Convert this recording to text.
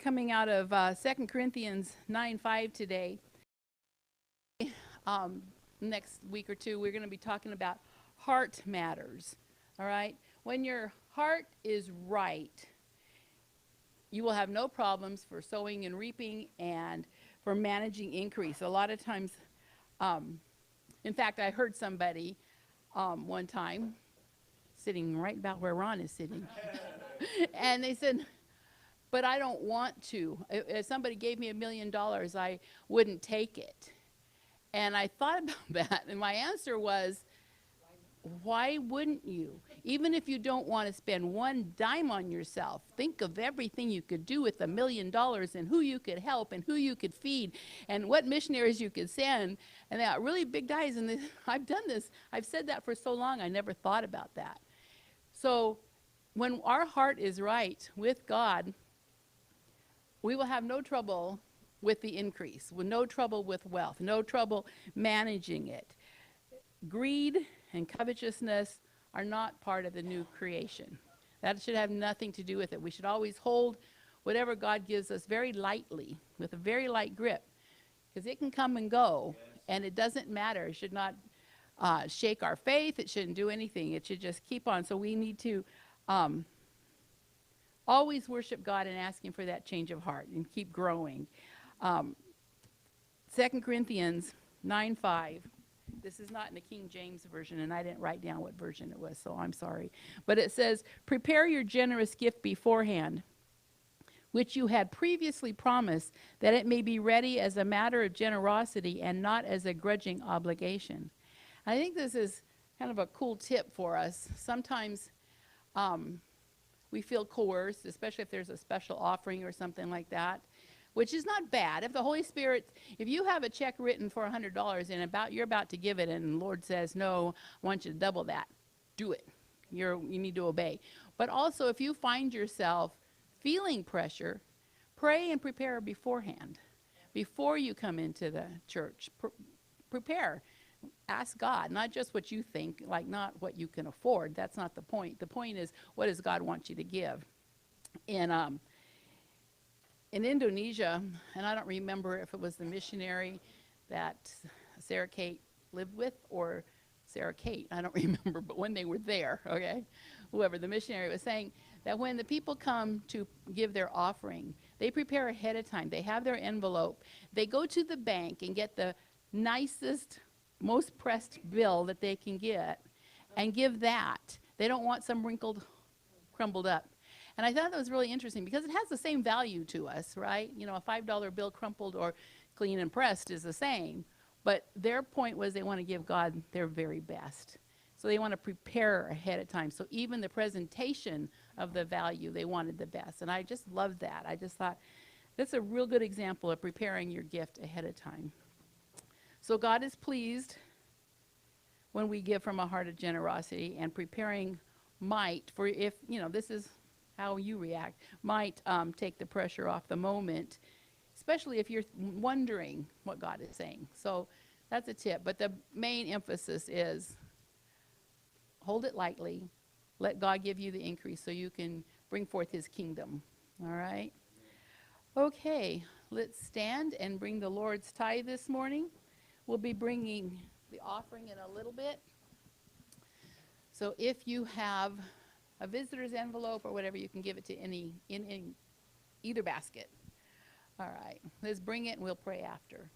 Coming out of 2 Corinthians 9:5 today. Um, Next week or two, we're going to be talking about heart matters. All right? When your heart is right, you will have no problems for sowing and reaping and for managing increase. A lot of times, um, in fact, I heard somebody one time sitting right about where Ron is sitting, and they said, but I don't want to. If somebody gave me $1,000,000, I wouldn't take it. And I thought about that, and my answer was, why wouldn't you? Even if you don't want to spend one dime on yourself, think of everything you could do with $1,000,000 and who you could help and who you could feed and what missionaries you could send. And they got really big guys, and I've done this. I've said that for so long, I never thought about that. So when our heart is right with God, we will have no trouble with the increase, with no trouble with wealth, no trouble managing it. Greed and covetousness are not part of the new creation. That should have nothing to do with it. We should always hold whatever God gives us very lightly, with a very light grip, because it can come and go, and it doesn't matter. It should not shake our faith. It shouldn't do anything. It should just keep on. So we need to always worship God and ask Him for that change of heart and keep growing. 2 Corinthians 9:5. This is not in the King James Version, and I didn't write down what version it was, so I'm sorry. But it says, prepare your generous gift beforehand, which you had previously promised, that it may be ready as a matter of generosity and not as a grudging obligation. I think this is kind of a cool tip for us. Sometimes we feel coerced, especially if there's a special offering or something like that, which is not bad. If the Holy Spirit, if you have a check written for $100 and you're about to give it, and the Lord says, no, I want you to double that, do it. You need to obey. But also, if you find yourself feeling pressure, pray and prepare beforehand. Before you come into the church, prepare. Ask God, not just what you think, like not what you can afford. That's not the point. The point is, what does God want you to give? In Indonesia, and I don't remember if it was the missionary that Sarah Kate lived with or Sarah Kate, I don't remember, but when they were there, okay, whoever the missionary was saying that when the people come to give their offering, they prepare ahead of time. They have their envelope. They go to the bank and get the nicest, most pressed bill that they can get and give that. They don't want some wrinkled, crumbled up. And I thought that was really interesting because it has the same value to us, right? You know, a $5 bill crumpled or clean and pressed is the same. But their point was they want to give God their very best. So they want to prepare ahead of time. So even the presentation of the value, they wanted the best. And I just loved that. I just thought that's a real good example of preparing your gift ahead of time. So God is pleased when we give from a heart of generosity, and preparing might, for if, you know, this is how you react, might take the pressure off the moment, especially if you're wondering what God is saying. So that's a tip. But the main emphasis is hold it lightly. Let God give you the increase so you can bring forth His kingdom. All right? Okay, let's stand and bring the Lord's tithe this morning. We'll be bringing the offering in a little bit. So if you have a visitor's envelope or whatever, you can give it to in either basket. All right, let's bring it and we'll pray after.